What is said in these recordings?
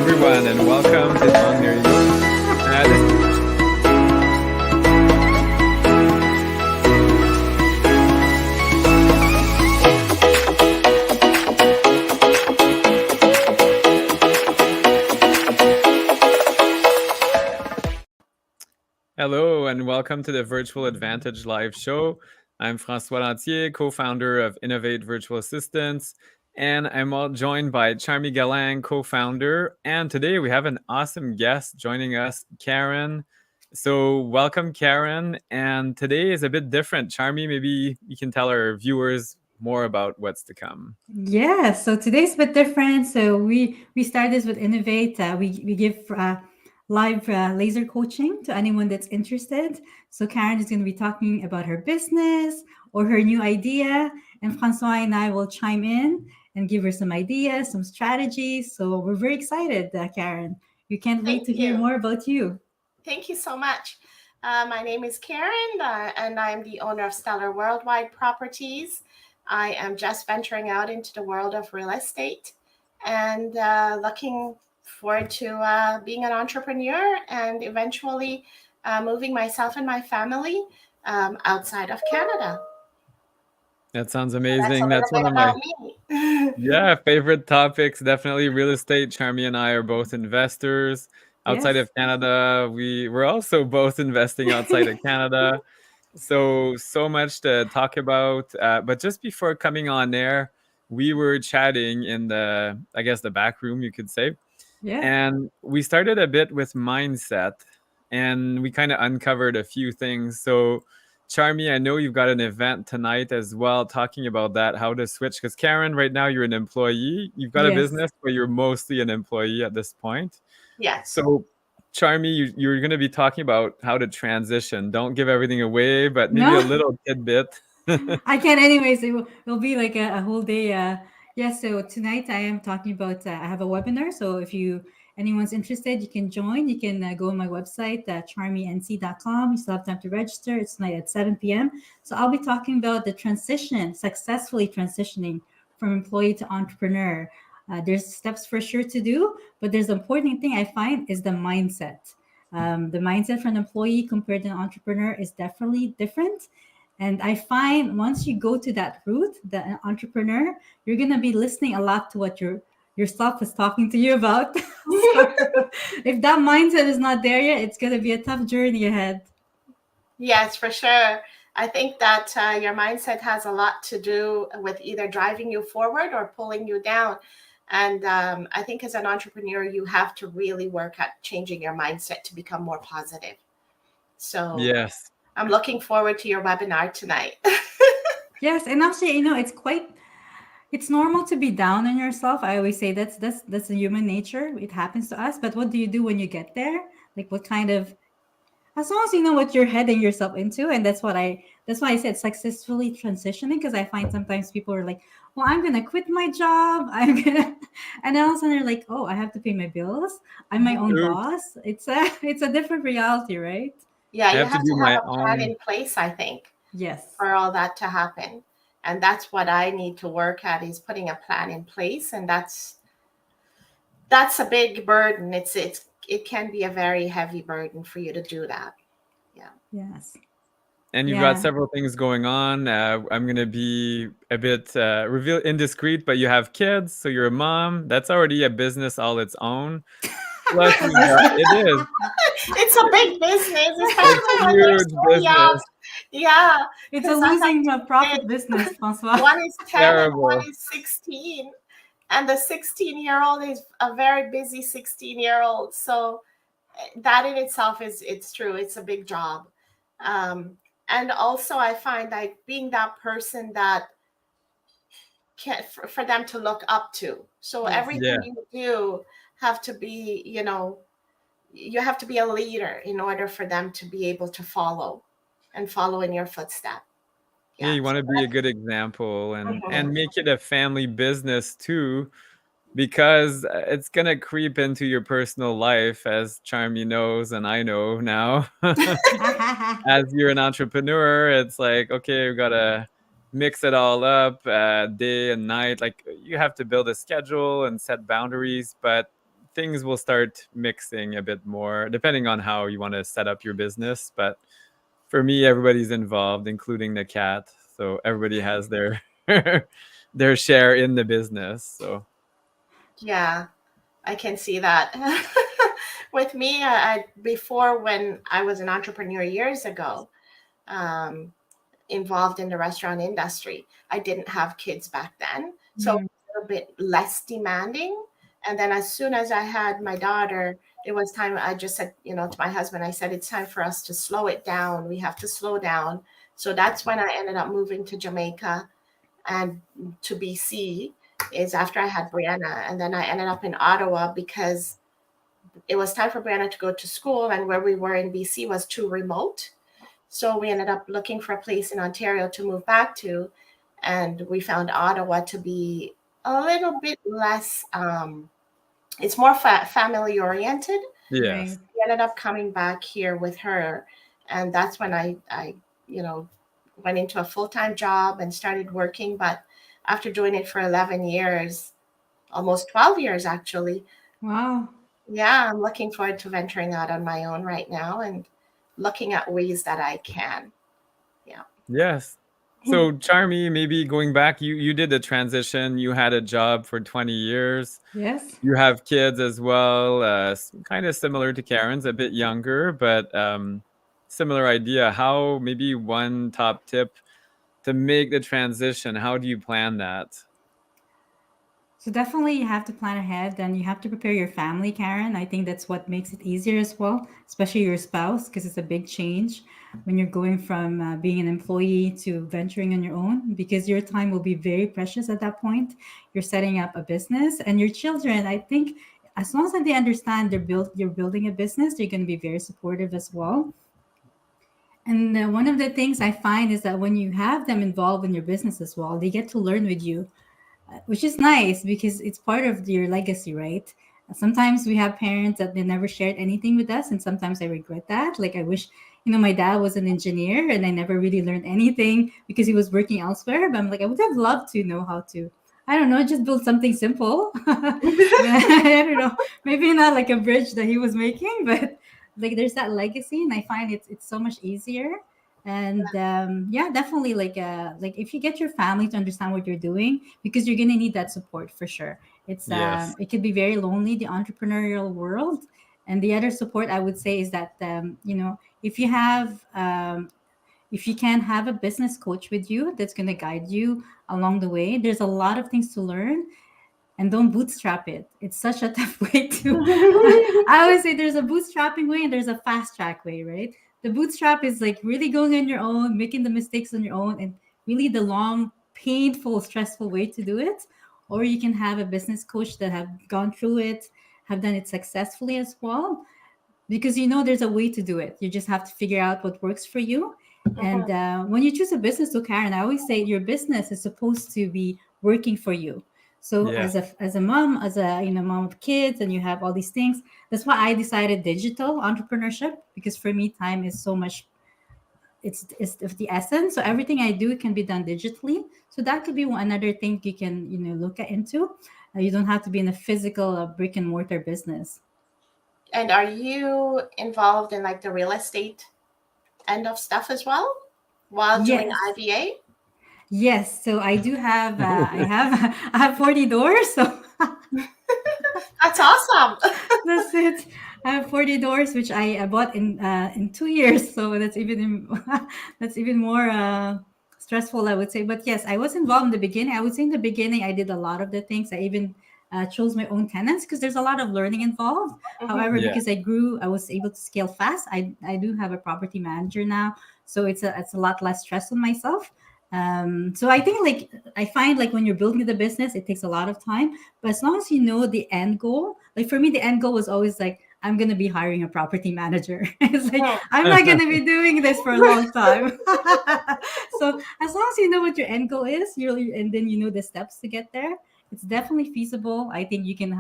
everyone, and welcome to John Mary. Hello, and welcome to the Virtual Advantage Live Show. I'm François Lantier, co-founder of Innovate Virtual Assistants, and I'm all joined by Charmy Galang, co-founder. And today we have an awesome guest joining us, Karen. So welcome, Karen. And today is a bit different. Charmy, maybe you can tell our viewers more about what's to come. Yeah, so today's a bit different. So we start this with Innovate. We give live laser coaching to anyone that's interested. So Karen is going to be talking about her business or her new idea, and Francois and I will chime in and give her some ideas, some strategies. So we're very excited, Karen. We can't wait to hear more about you. Thank you so much. My name is Karen, and I'm the owner of Stellar Worldwide Properties. I am just venturing out into the world of real estate and looking forward to being an entrepreneur and eventually moving myself and my family outside of Canada. That sounds amazing. That's one of my favorite topics. Definitely real estate. Charmy and I are both investors outside of Canada. We're also both investing outside of Canada. So much to talk about. But just before coming on air, we were chatting in the back room, you could say. Yeah. And we started a bit with mindset, and we kind of uncovered a few things. So Charmy, I know you've got an event tonight as well, talking about that, how to switch. Because Karen, right now you're an employee. You've got a business, but you're mostly an employee at this point. Yes. So Charmy, you're going to be talking about how to transition. Don't give everything away, but maybe a little tidbit. I can anyways. It'll be like a whole day. So tonight I am talking about, I have a webinar. So if anyone's interested, you can join. You can go on my website, charmync.com. You still have time to register. It's tonight at 7 p.m. So I'll be talking about the transition, successfully transitioning from employee to entrepreneur. There's steps for sure to do, but there's the important thing I find is the mindset. The mindset for an employee compared to an entrepreneur is definitely different. And I find once you go to that route, the entrepreneur, you're going to be listening a lot to what yourself is talking to you about. So if that mindset is not there yet, it's going to be a tough journey ahead. Yes, for sure. I think that your mindset has a lot to do with either driving you forward or pulling you down. And I think as an entrepreneur, you have to really work at changing your mindset to become more positive. So yes, I'm looking forward to your webinar tonight. Yes, and actually, it's normal to be down on yourself. I always say that's a human nature. It happens to us. But what do you do when you get there? Like what kind of, as long as you know what you're heading yourself into, and that's why I said successfully transitioning, because I find sometimes people are like, well, I'm gonna quit my job. And then all of a sudden they're like, oh, I have to pay my bills. I'm my own boss. It's a different reality, right? Yeah, you have to have a plan in place, I think. Yes. For all that to happen. And that's what I need to work at, is putting a plan in place. And that's a big burden. It can be a very heavy burden for you to do that. Yeah. Yes. And you've got several things going on. I'm going to be a bit indiscreet, but you have kids, so you're a mom. That's already a business all its own. Plus, it is. It's a big business. It's a huge business. Yeah. It's a losing profit business, François. One is 10 and one is 16. And the 16-year-old is a very busy 16-year-old. So that in itself it's true. It's a big job. And also I find like being that person that for them to look up to. So everything you do have to be, you have to be a leader in order for them to be able to follow in your footsteps. Yeah, you want to be a good example and make it a family business too, because it's going to creep into your personal life, as Charmy knows and I know now. As you're an entrepreneur, it's like, okay, we've got to mix it all up day and night. Like you have to build a schedule and set boundaries, but things will start mixing a bit more, depending on how you want to set up your business. But for me, everybody's involved, including the cat. So everybody has their their share in the business. So Yeah, I can see that. With me, before when I was an entrepreneur years ago, um, involved in the restaurant industry, I didn't have kids back then, so Mm. it was a little bit less demanding. And then as soon as I had my daughter, it was time. I just said, to my husband, I said, it's time for us to slow it down. We have to slow down. So that's when I ended up moving to Jamaica and to BC is after I had Brianna. And then I ended up in Ottawa because it was time for Brianna to go to school, and where we were in BC was too remote. So we ended up looking for a place in Ontario to move back to, and we found Ottawa to be a little bit less. It's more family oriented. yes, Right. We ended up coming back here with her, and that's when I you know, went into a full time job and started working. But after doing it for 11 years, almost 12 years actually, Wow. yeah, I'm looking forward to venturing out on my own right now and looking at ways that I can. Yeah. yes. So Charmy, maybe going back, you did the transition. You had a job for 20 years. Yes. You have kids as well, kind of similar to Karen's, a bit younger, but similar idea. How maybe one top tip to make the transition? How do you plan that? So definitely you have to plan ahead and you have to prepare your family, Karen. I think that's what makes it easier as well, especially your spouse, because it's a big change when you're going from being an employee to venturing on your own, because your time will be very precious at that point. You're setting up a business and your children, I think as long as they understand you're building a business, they're going to be very supportive as well. And one of the things I find is that when you have them involved in your business as well, they get to learn with you, which is nice because it's part of your legacy, right? Sometimes we have parents that they never shared anything with us, and sometimes I regret that. Like I wish, my dad was an engineer and I never really learned anything because he was working elsewhere. But I'm like, I would have loved to know how to, I don't know, just build something simple. I don't know, maybe not like a bridge that he was making, but like there's that legacy, and I find it's so much easier. And yeah, definitely like if you get your family to understand what you're doing, because you're gonna need that support for sure. It's Yes. it could be very lonely, the entrepreneurial world. And the other support I would say is that if you have if you can have a business coach with you that's going to guide you along the way, there's a lot of things to learn. And don't bootstrap it. It's such a tough way to. I always say there's a bootstrapping way and there's a fast track way, right? The bootstrap is like really going on your own, making the mistakes on your own, and really the long, painful, stressful way to do it. Or you can have a business coach that have gone through it, have done it successfully as well, because there's a way to do it. You just have to figure out what works for you. And Mhm. when you choose a business, so Karen, I always say your business is supposed to be working for you. So Yes. as a mom, as a mom of kids, and you have all these things. That's why I decided digital entrepreneurship, because for me, time is so much. It's of the essence. So everything I do can be done digitally. So that could be another thing you can look at into. You don't have to be in a physical brick and mortar business. And are you involved in like the real estate end of stuff as well while doing Yes. IVA? Yes, so I do have I have I have 40 doors, so That's awesome. that's it. I have 40 doors which I bought in 2 years, so that's even more stressful, I would say. But yes, I was involved in the beginning. I would say in the beginning I did a lot of the things. I even chose my own tenants because there's a lot of learning involved. Mhm. However, Yeah. because I grew, I was able to scale fast. I do have a property manager now, so it's a lot less stress on myself. So I think like I find like when you're building the business, it takes a lot of time. But as long as you know the end goal, like for me, the end goal was always like I'm gonna be hiring a property manager. It's like Mhm. I'm not gonna be doing this for a long time. So as long as you know what your end goal is, and then you know the steps to get there, it's definitely feasible. I think you can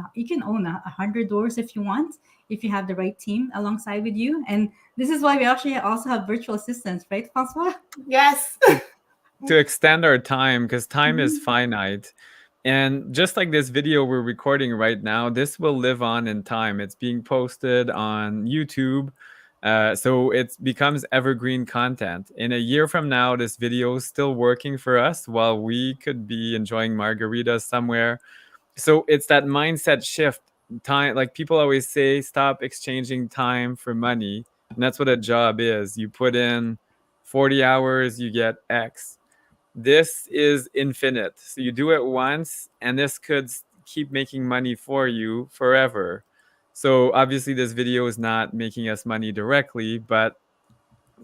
own 100 doors if you want, if you have the right team alongside with you. And this is why we actually also have virtual assistants, right, Francois? Yes. To extend our time, because time is Mhm. finite, And just like this video we're recording right now, this will live on in time. It's being posted on YouTube. So it becomes evergreen content. In a year from now, this video is still working for us while we could be enjoying margaritas somewhere. So it's that mindset shift. Time, like people always say, stop exchanging time for money. And that's what a job is. You put in 40 hours, you get X. This is infinite. So you do it once, and this could keep making money for you forever. So obviously, this video is not making us money directly, but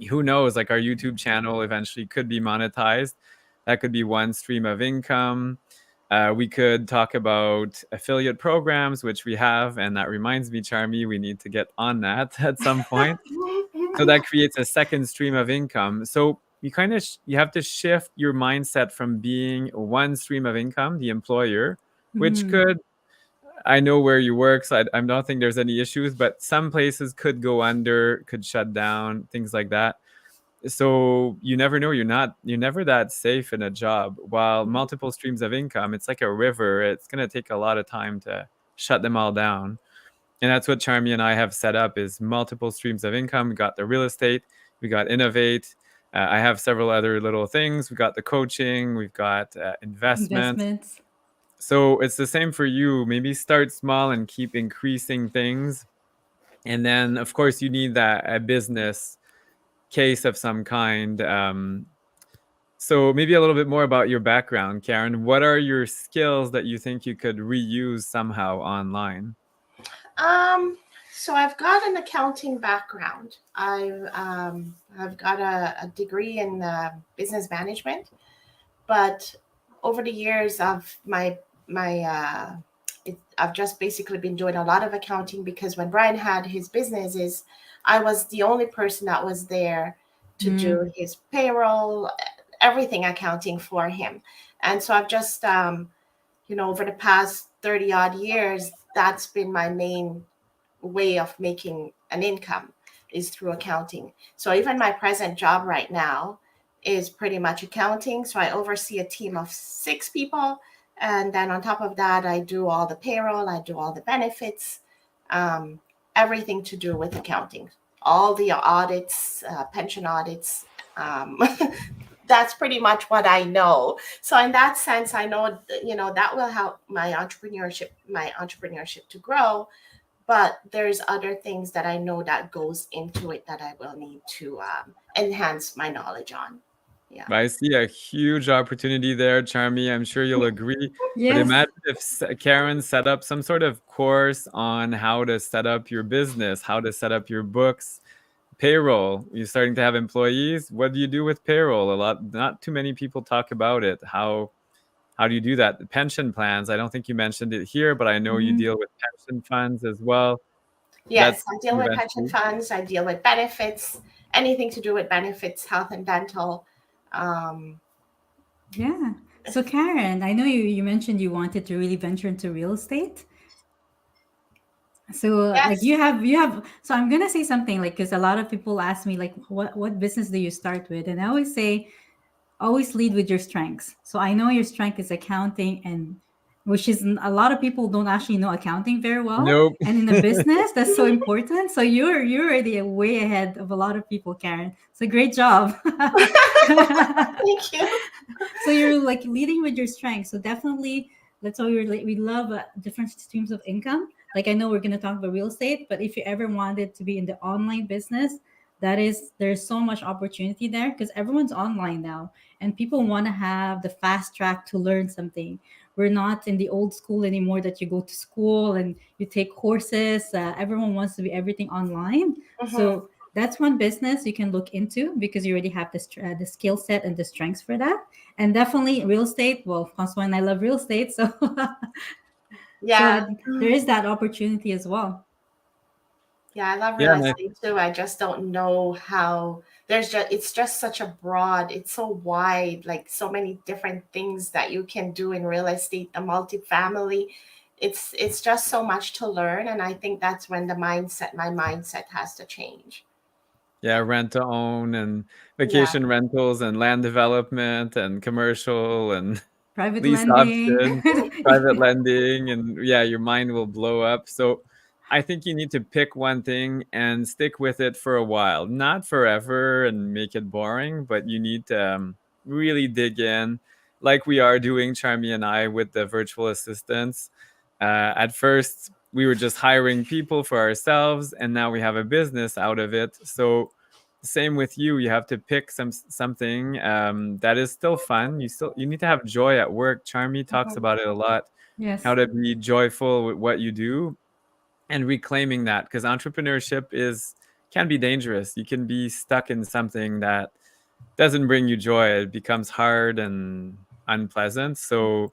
who knows? Like our YouTube channel eventually could be monetized. That could be one stream of income. We could talk about affiliate programs, which we have. And that reminds me, Charmy, we need to get on that at some point. So that creates a second stream of income. So you kind of you have to shift your mindset from being one stream of income, the employer, which could, I know where you work, so I don't think there's any issues, but some places could go under, could shut down, things like that. So you never know. You're never that safe in a job. While multiple streams of income, it's like a river. It's going to take a lot of time to shut them all down. And that's what Charmy and I have set up is multiple streams of income. We got the real estate, we got Innovate. I have several other little things. We got the coaching, we've got investment. Investments. So it's the same for you. Maybe start small and keep increasing things. And then, of course, you need that a business case of some kind. So maybe a little bit more about your background, Karen. What are your skills that you think you could reuse somehow online? So I've got an accounting background. I've got a degree in business management, but over the years of I've just basically been doing a lot of accounting because when Brian had his businesses, I was the only person that was there to do his payroll, everything accounting for him. And so I've just, over the past 30 odd years, that's been my main way of making an income is through accounting. So even my present job right now is pretty much accounting. So I oversee a team of 6 people. And then on top of that, I do all the payroll, I do all the benefits, everything to do with accounting, all the audits, pension audits. That's pretty much what I know. So in that sense, I know, that will help my entrepreneurship to grow. But there's other things that I know that goes into it that I will need to enhance my knowledge on. Yeah. I see a huge opportunity there, Charmy. I'm sure you'll agree. But Yes. imagine if Karen set up some sort of course on how to set up your business, how to set up your books, payroll. You're starting to have employees. What do you do with payroll? Not too many people talk about it. How do you do that? The pension plans. I don't think you mentioned it here, but I know you deal with pension funds as well. Yes, I deal with pension funds. I deal with benefits, anything to do with benefits, health and dental. Yeah. So Karen, I know you mentioned you wanted to really venture into real estate. So like Yes. you have so I'm gonna say something like because a lot of people ask me like what business do you start with? And I always say always lead with your strengths. So I know your strength is accounting and which is a lot of people don't actually know accounting very well. Nope. And in a business, that's so important. So you're already way ahead of a lot of people, Karen. So great job. Thank you. So you're like leading with your strengths. So definitely that's why we love different streams of income. Like I know we're going to talk about real estate, but if you ever wanted to be in the online business, there's so much opportunity there because everyone's online now and people want to have the fast track to learn something. We're not in the old school anymore that you go to school and you take courses. Everyone wants to be everything online. So that's one business you can look into because you already have the skill set and the strengths for that. And definitely real estate. Well, Francois and I love real estate, so Yeah. so there is that opportunity as well. Yeah, I love real estate too. I just don't know how it's just such a broad, it's so wide, like so many different things that you can do in real estate, the multifamily. It's just so much to learn. And I think that's when my mindset has to change. Yeah, rent to own and vacation rentals and land development and commercial and Private least lending. option, private lending, and yeah, your mind will blow up. So I think you need to pick one thing and stick with it for a while, not forever and make it boring, but you need to really dig in, like we are doing, Charmy and I, with the virtual assistants. At first, we were just hiring people for ourselves, and now we have a business out of it. So same with you. You have to pick something that is still fun. You need to have joy at work. Charmy talks Mhm. about it a lot. How Yes. to be joyful with what you do and reclaiming that, because entrepreneurship is can be dangerous. You can be stuck in something that doesn't bring you joy. It becomes hard and unpleasant. So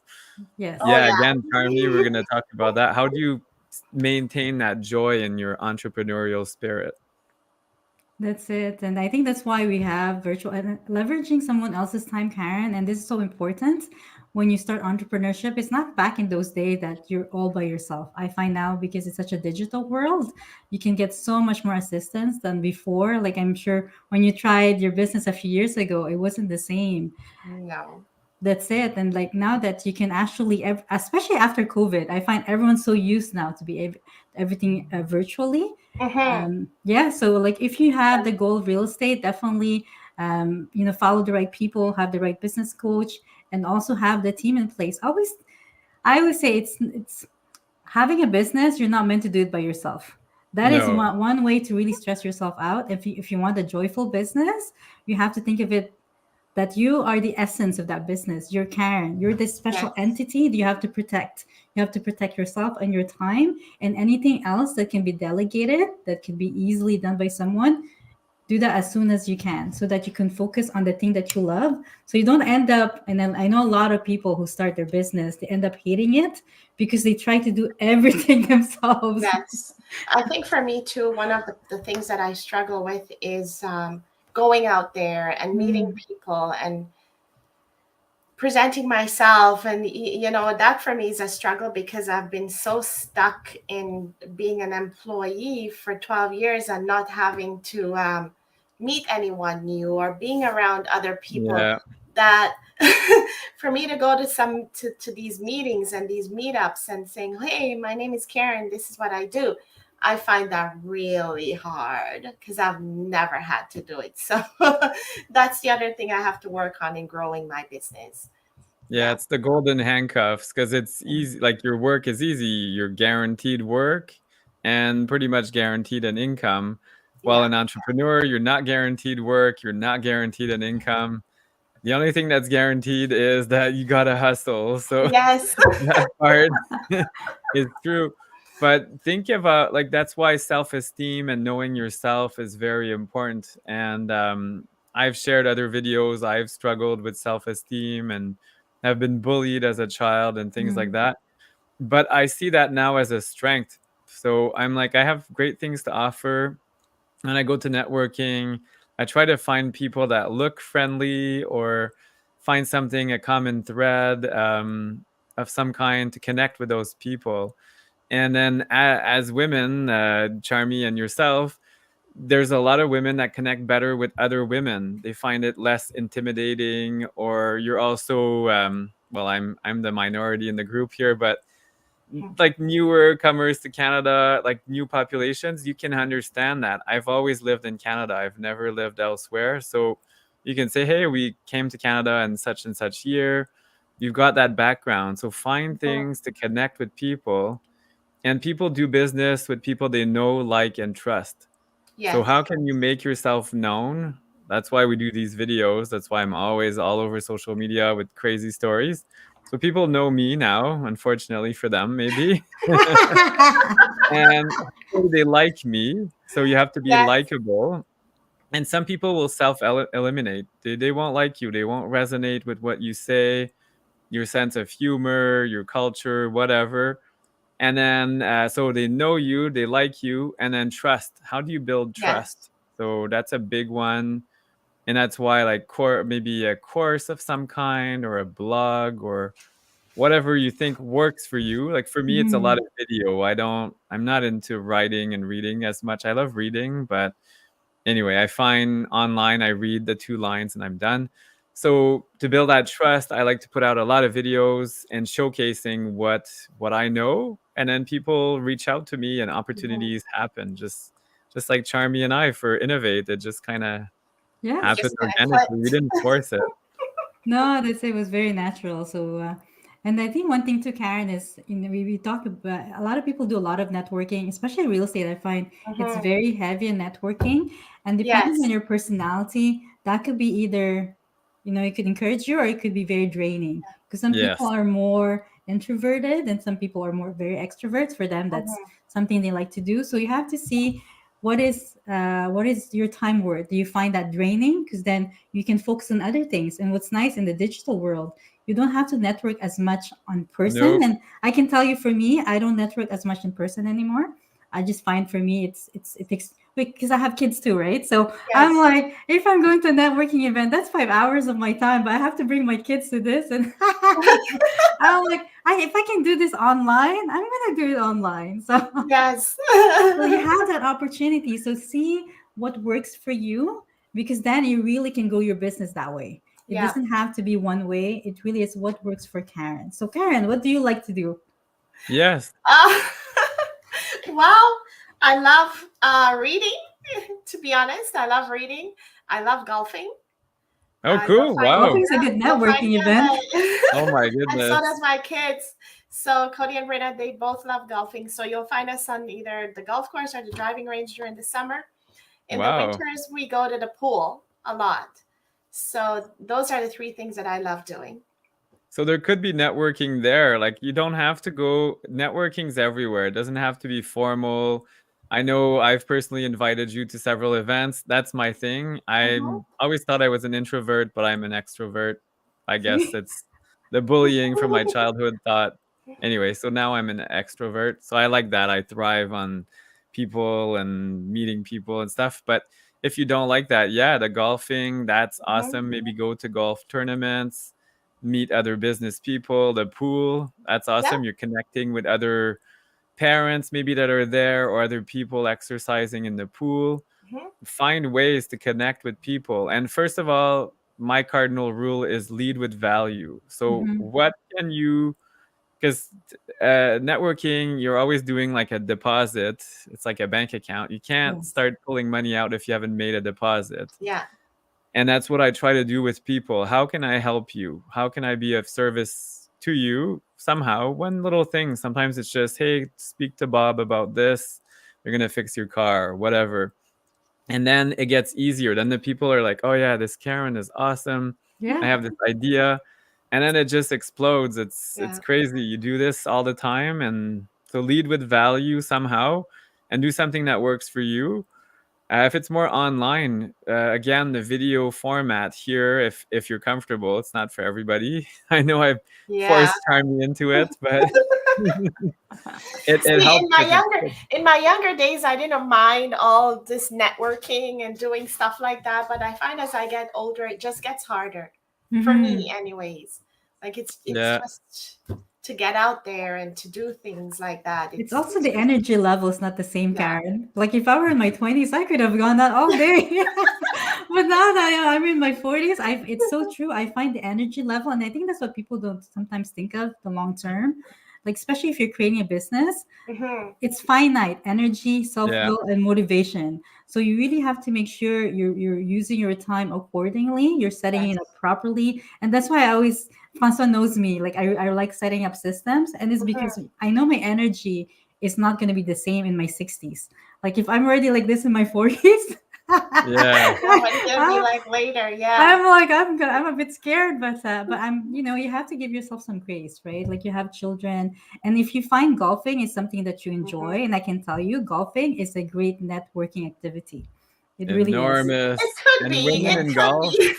Yes. Oh yeah, yeah. again, Charmy, we're gonna talk about that. How do you maintain that joy in your entrepreneurial spirit? That's it. And I think that's why we have virtual and leveraging someone else's time, Karen. And this is so important when you start entrepreneurship. It's not back in those days that you're all by yourself. I find now because it's such a digital world, you can get so much more assistance than before. Like I'm sure when you tried your business a few years ago, it wasn't the same. No. That's it. And like now that you can actually especially after COVID, I find everyone's so used now to be everything virtually. Mm-hmm. Yeah, so like if you have the goal of real estate, definitely follow the right people, have the right business coach, and also have the team in place. I always say it's having a business, you're not meant to do it by yourself. That is No. one way to really stress yourself out. If you want a joyful business, you have to think of it that you are the essence of that business. You're Karen. You're this special Yes. entity that you have to protect. You have to protect yourself and your time, and anything else that can be delegated, that can be easily done by someone. Do that as soon as you can so that you can focus on the thing that you love. So you don't end up, and then I know a lot of people who start their business, they end up hating it because they try to do everything themselves. Yes. I think for me too, one of the things that I struggle with is going out there and meeting Mm, people and presenting myself. And, that for me is a struggle because I've been so stuck in being an employee for 12 years and not having to meet anyone new or being around other people Yeah. that for me to go to to these meetings and these meetups and saying, hey, my name is Karen, this is what I do. I find that really hard because I've never had to do it. So that's the other thing I have to work on in growing my business. Yeah, Yeah. it's the golden handcuffs because it's easy. Like your work is easy. You're guaranteed work and pretty much guaranteed an income. While Yeah. an entrepreneur, you're not guaranteed work. You're not guaranteed an income. The only thing that's guaranteed is that you gotta hustle. So Yes. that part is true. But think about like that's why self-esteem and knowing yourself is very important. And I've shared other videos. I've struggled with self-esteem and have been bullied as a child and things like mm, that. But I see that now as a strength. So I'm like, I have great things to offer. And I go to networking. I try to find people that look friendly or find something, a common thread of some kind to connect with those people. And then as women, Charmy and yourself, there's a lot of women that connect better with other women. They find it less intimidating, or you're also, well, I'm the minority in the group here, but like newer comers to Canada, like new populations, you can understand that. I've always lived in Canada. I've never lived elsewhere. So you can say, hey, we came to Canada in such and such year. You've got that background. So find Mhm. things to connect with people, and people do business with people they know, like, and trust. So Yes. how can you make yourself known? That's why we do these videos. That's why I'm always all over social media with crazy stories. So people know me now, unfortunately for them, maybe. And they like me. So you have to be Yes. likable. And some people will self eliminate. They won't like you. They won't resonate with what you say, your sense of humor, your culture, whatever. And then, so they know you, they like you, and then trust. How do you build Yes. trust? So that's a big one. And that's why, like, maybe a course of some kind or a blog or whatever you think works for you. Like for me, it's a lot mm, of video. I'm not into writing and reading as much. I love reading, but anyway, I find online, I read the 2 lines and I'm done. So to build that trust, I like to put out a lot of videos and showcasing what I know, and then people reach out to me and Mhm. opportunities happen. Just like Charmy and I for Innovate, it just kind of Yes. It happened just kind of organically. We clicked. didn't force it. No, that's it was very natural. So, and I think one thing too, Karen, is we talk about a lot of people do a lot of networking, especially real estate. I find it's Hmm. very heavy in networking, and depending on Yes. your personality, that could be either, it could encourage you or it could be very draining. Because some people Yes. are more introverted and some people are more very extroverts. For them, that's Hmm. something they like to do. So you have to see what is your time worth. Do you find that draining? Because then you can focus on other things. And what's nice in the digital world, you don't have to network as much on person. Nope. And I can tell you, for me, I don't network as much in person anymore. I just find, for me, it takes, because I have kids too, right? So I'm Yes. like, if I'm going to a networking event, that's 5 hours of my time, but I have to bring my kids to this, and I'm like, if I can do this online, I'm gonna do it online. So Yes. so you have that opportunity. So see what works for you, because then you really can go your business that way. It Yeah. doesn't have to be one way. It really is what works for Karen. So Karen, what do you like to do? Yes. Uh, well, I love reading. To be honest, I love reading. I love golfing. Oh, You'll cool. find me. Wow. Golfing is a Yeah, good you'll find networking me on event. Oh my and so does goodness. my kids. So Cody and Britta, they both love golfing. So you'll find us on either the golf course or the driving range during the summer. In the Wow. winters, we go to the pool a lot. So those are the three things that I love doing. So there could be networking there. Like you don't have to go, networking's everywhere. It doesn't have to be formal. I know I've personally invited you to several events. That's my thing. I Hmm. always thought I was an introvert, but I'm an extrovert. I guess See? it's the bullying from my childhood thought. Anyway, so now I'm an extrovert. So I like that. I thrive on people and meeting people and stuff. But if you don't like that, yeah, the golfing, that's Hmm. awesome. Maybe go to golf tournaments, meet other business people, the pool. That's Yeah. awesome. You're connecting with other parents maybe that are there or other people exercising in the pool. Hmm. Find ways to connect with people. And first of all, my cardinal rule is lead with value. So, Mhm. what can you, because networking, you're always doing like a deposit. It's like a bank account. You can't Yes. start pulling money out if you haven't made a deposit. Yeah. And that's what I try to do with people. How can I help you? How can I be of service to you somehow? One little thing. Sometimes it's just, hey, speak to Bob about this. You're going to fix your car, whatever. And then it gets easier. Then the people are like, oh, yeah, this Karen is awesome. I Yeah. have this idea. And then it just explodes. It's Yeah. crazy. You do this all the time. And so lead with value somehow and do something that works for you. If it's more online, again, the video format here, if you're comfortable, it's not for everybody. I know I've Yeah. forced Charmy into it, but it See, helps because it's quick. in my younger days, I didn't mind all this networking and doing stuff like that. But I find as I get older, it just gets harder for Hmm. me, anyways. Like it's Yeah, just to get out there and to do things like that. It's It's also it's the just energy level is not the same, yeah. Karen. Like if I were in my 20s, I could have gone out all day. But now that I'm in my 40s, it's so true. I find the energy level, and I think that's what people don't sometimes think of the long term. Like especially if you're creating a business, Hmm. it's finite energy, yeah, self-will, and motivation. So you really have to make sure you're using your time accordingly, you're setting it Yes. up properly. And that's why I always, Francois knows me, like I like setting up systems, and it's Hmm. because I know my energy is not going to be the same in my 60s. Like if I'm already like this in my 40s, yeah. Yeah, what it gonna be like later? Yeah. I'm like I'm a bit scared, but I'm, you have to give yourself some grace, right? Like you have children, and if you find golfing is something that you Hmm. enjoy, and I can tell you, golfing is a great networking activity. It really is. It Enormous. could And be. women It in could golf, be.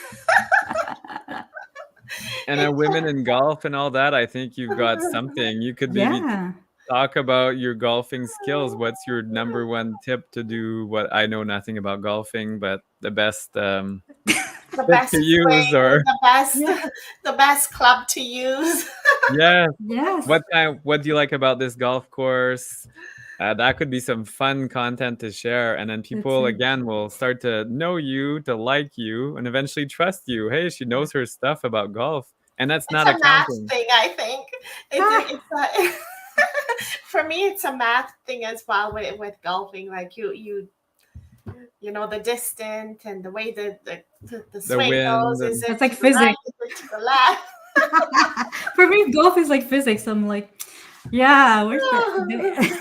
and It a women could. in golf and all that, I think you've got something. You could maybe Yeah. talk about your golfing skills. What's your number one tip to do what I know nothing about golfing, but the best The tip best to use swing, or Yeah. the best club to use. yeah. Yes. What do you like about this golf course? That could be some fun content to share. And then That's people, it. again, will start to know you, to like you, and eventually trust you. Hey, she knows her stuff about golf. And that's It's not a math accounting. thing, I think. Ah, It's for me, it's a math thing as well with golfing. Like you know the distance and the way the The swing goes. wind. Is And that's it like to the right? physics. Is it to the left? For me, golf is like physics. I'm like, yeah, where's the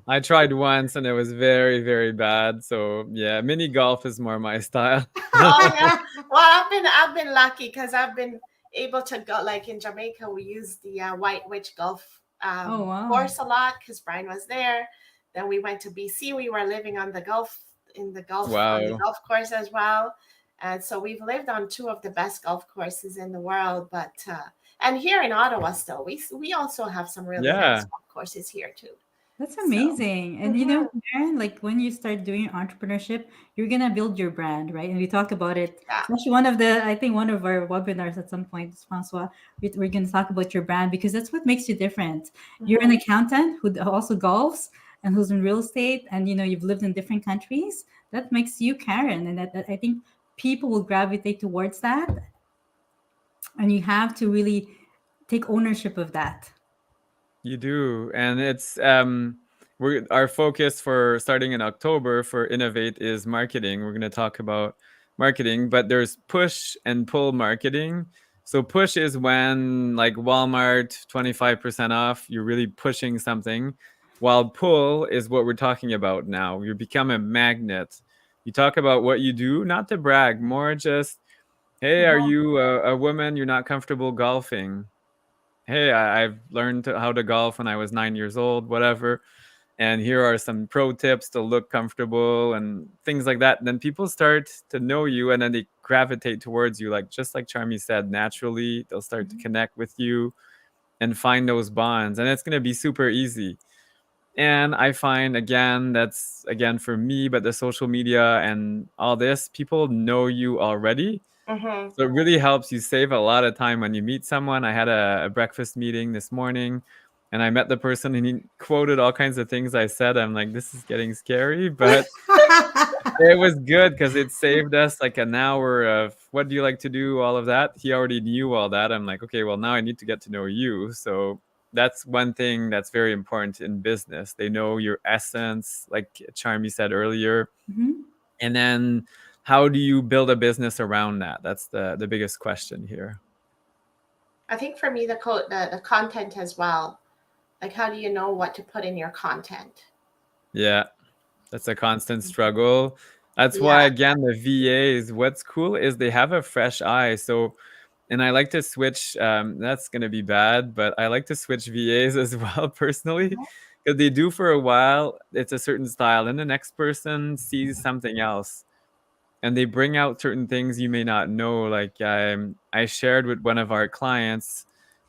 I tried once and it was very, very bad. So yeah, mini golf is more my style. Oh yeah. Well, I've been lucky because I've been able to go. Like in Jamaica, we use the White Witch Golf Oh wow. course a lot because Brian was there. Then we went to BC. We were living on the Wow. golf course as well. And so we've lived on two of the best golf courses in the world. But and here in Ottawa, still we also have some really nice Yeah, golf courses here too. That's So amazing. And you know, mhm, Karen, like when you start doing entrepreneurship, you're gonna build your brand, right? And we talk about it. yeah. It's actually one of the, I think one of our webinars at some point, Francois, we're gonna talk about your brand because that's what makes you different. You're an Mhm, accountant who also golfs and who's in real estate, and you know, you've lived in different countries. That makes you Karen, and that I think people will gravitate towards that, and you have to really take ownership of that. you do. And it's our focus for starting in October for Innovate is marketing. We're going to talk about marketing, but there's push and pull marketing. So push is when like Walmart 25% off, you're really pushing something, while pull is what we're talking about now. You become a magnet. You talk about what you do, not to brag, more just, hey, are mhm, you a woman? You're not comfortable golfing. Hey, I've learned how to golf when I was 9 years old, whatever. And here are some pro tips to look comfortable and things like that. And then people start to know you and then they gravitate towards you. Like, just like Charmy said, naturally, they'll start to Mhm. connect with you and find those bonds. And it's going to be super easy. And I find, again, that's again for me, but the social media and all this, people know you already. mhm. So it really helps you save a lot of time when you meet someone. I had a breakfast meeting this morning and I met the person and he quoted all kinds of things I said. I'm like, this is getting scary, but it was good because it saved us like an hour of what do you like to do, all of that. He already knew all that. I'm like, okay, well, now I need to get to know you. So that's one thing that's very important in business. They know your essence, like Charmy said earlier. Mhm. And then how do you build a business around that? That's the biggest question here. I think for me, the content as well. Like, how do you know what to put in your content? Yeah, that's a constant struggle. That's Yeah. why, again, the VAs, what's cool is they have a fresh eye. So, and I like to switch, that's going to be bad, but I like to switch VAs as well personally because they do for a while, it's a certain style, and the next person sees something else. And they bring out certain things you may not know. Like I shared with one of our clients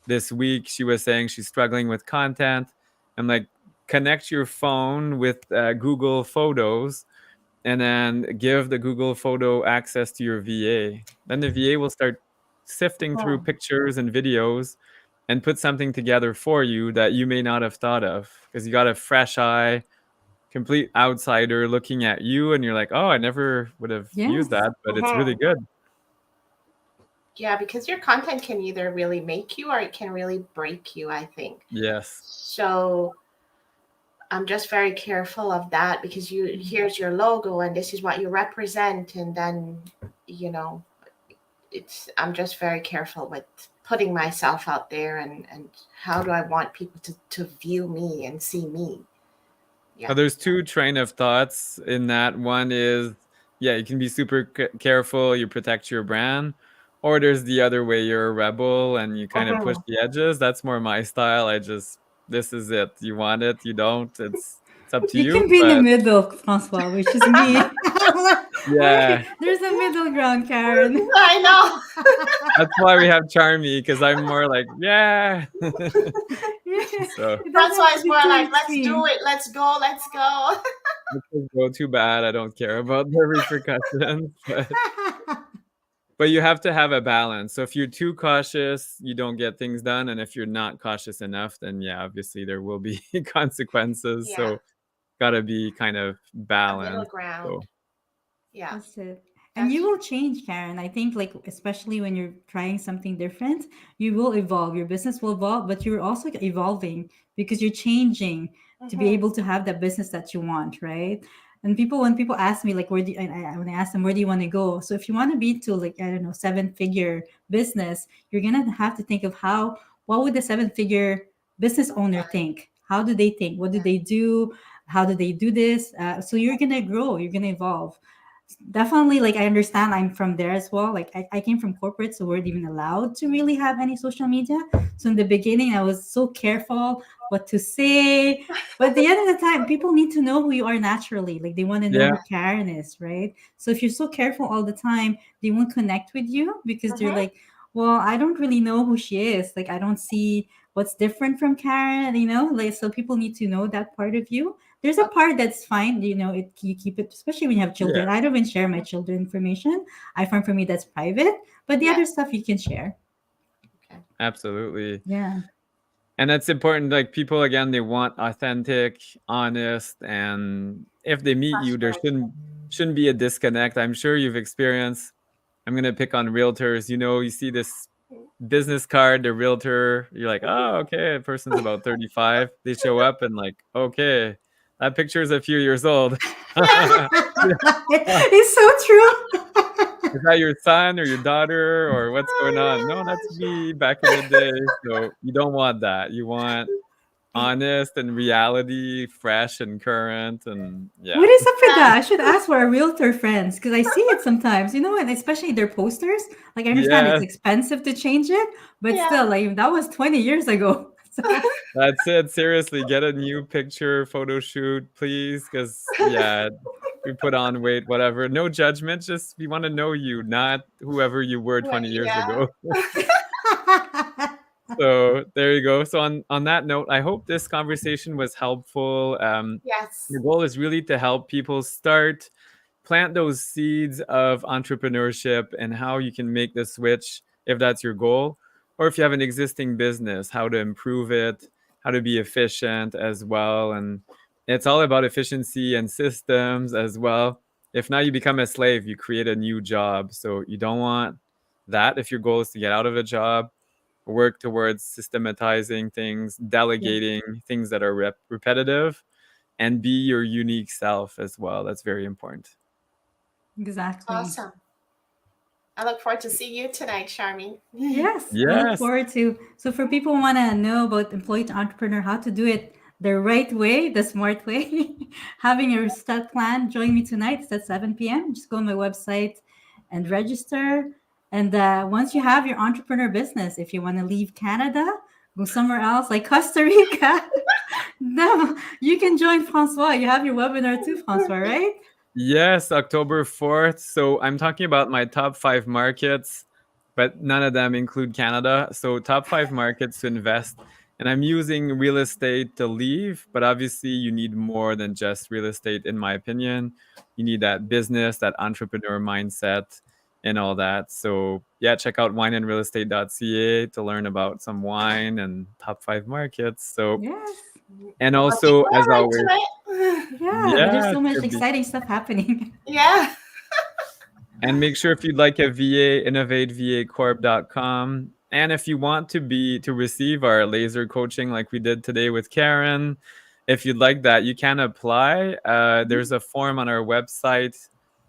this week, she was saying she's struggling with content. I'm like, connect your phone with Google Photos and then give the Google Photo access to your VA. Then the VA will start sifting through Mhm. pictures and videos and put something together for you that you may not have thought of because you got a fresh eye, complete outsider looking at you and you're like, oh, I never would have used Yes. that, but it's really Mhm. good. Yeah, because your content can either really make you or it can really break you, I think. Yes. So I'm just very careful of that because here's your logo and this is what you represent, and then you know it's I'm just very careful with putting myself out there and how do I want people to view me and see me. Yeah. There's two train of thoughts in that. One is, yeah, you can be super careful, you protect your brand, or there's the other way, you're a rebel and you kind of push Mhm. the edges. That's more my style. This is it. You want it, you don't. It's up to You you. can be in the But middle, Francois, which is me. yeah, There's a middle ground, Karen. I know. that's why we have Charmy because I'm more like, yeah. Yeah, So it doesn't have Francois to is be more too like, let's do extreme. it, let's go, let's go. it could go too bad. I don't care about the repercussions. But But you have to have a balance. So if you're too cautious, you don't get things done. And if you're not cautious enough, then yeah, obviously there will be consequences. Yeah. So gotta be kind of A middle balanced. ground. So Yeah. That's it. And That's you will change, Karen. I think, like, especially when you're trying something different, you will evolve. Your business will evolve, but you're also evolving because you're changing to be mm-hmm. able to have that business that you want, right? And people, when people ask me, like, when I ask them, where do you want to go? So if you want to be to, like, I don't know, 7-figure business, you're gonna have to think of what would the 7-figure business owner think? How do they think? What do they do? How do they do this? So you're gonna grow. You're gonna evolve. Definitely, like, I understand, I'm from there as well. Like, I came from corporate, so we weren't even allowed to really have any social media. So in the beginning I was so careful what to say, but at the end of the time, people need to know who you are naturally. Like, they want to know yeah, who Karen is, right? So if you're so careful all the time, they won't connect with you because they're Mm-hmm. like, well, I don't really know who she is. Like, I don't see what's different from Karen, like, so people need to know that part of you. There's a Okay. part that's fine, you keep it, especially when you have yeah, children. I don't even share my children information. I find, for me, that's private, but the Yeah. other stuff you can share. Okay. absolutely. Yeah. And that's important. Like people, again, they want authentic, honest, and if they meet you, there Trustworthy. shouldn't be a disconnect. I'm sure you've experienced. I'm gonna pick on realtors. You see this business card, the realtor. You're like, oh, okay, the person's about 35. They show up and like, okay, that picture is a few years old. It's so true. Is that your son or your daughter or what's going on? No, that's Oh my me back in the day. So you don't want that. You want honest and reality, fresh and current, and yeah. What is up with gosh. that? I should ask for our realtor friends because I see it sometimes, and especially their posters. Like, I understand it's Yes, expensive to change it, but Yeah. still, like, that was 20 years ago. So, that's it. Seriously, get a new picture photo shoot, please, because yeah, we put on weight, whatever. No judgment. Just we want to know you, not whoever you were 20 years Yeah. ago. So there you go. So on that note, I hope this conversation was helpful. Yes. The goal is really to help people plant those seeds of entrepreneurship and how you can make the switch if that's your goal, or if you have an existing business, how to improve it, how to be efficient as well. And it's all about efficiency and systems as well. If not, you become a slave, you create a new job. So you don't want that. If your goal is to get out of a job, work towards systematizing things, yeah, delegating things that are repetitive, and be your unique self as well. That's very important. exactly. Awesome. I look forward to see you tonight, Charmy. Yes, I look Yes. forward to. So, for people who want to know about employee to entrepreneur, how to do it the right way, the smart way, having a start plan, join me tonight. It's at 7 p.m. Just go on my website and register. And once you have your entrepreneur business, if you want to leave Canada, go somewhere else like Costa Rica, no, you can join Francois. You have your webinar too, Francois, right? Yes, October 4th. So I'm talking about my top 5 markets, but none of them include Canada. So top 5 markets to invest. And I'm using real estate to leave, but obviously you need more than just real estate, in my opinion. You need that business, that entrepreneur mindset, and all that. So yeah, check out wineandrealestate.ca to learn about some wine and top 5 markets. So, Yes. and Looking also, as forward to always, it. Yeah, there's yeah, so much should be. exciting stuff happening. Yeah. And make sure if you'd like a VA, innovatevacorp.com. And if you want to receive our laser coaching like we did today with Karen, if you'd like that, you can apply. There's a form on our website.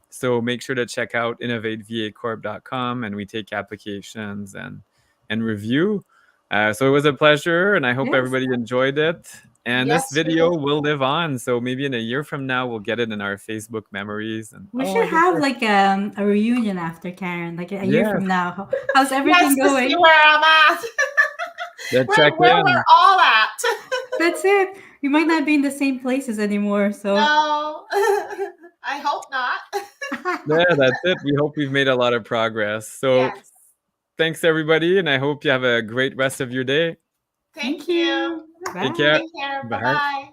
So make sure to check out innovatevacorp.com, and we take applications and review. So it was a pleasure, and I hope Yes. everybody enjoyed it. And this Yes, we video did. will live on. So maybe in a year from now, we'll get it in our Facebook memories. And We oh, should I did have this. like a reunion after Karen, like a year Yes, from now. How's Yes, everything to see going? where I'm at. let's where check where we're in. all at. That's it. We might not be in the same places anymore. So, No. I hope not. Yeah, that's it. We hope we've made a lot of progress. So Yes. thanks, everybody. And I hope you have a great rest of your day. Thank thank you. you. Take Bye. care. Take care. Bye Bye. bye.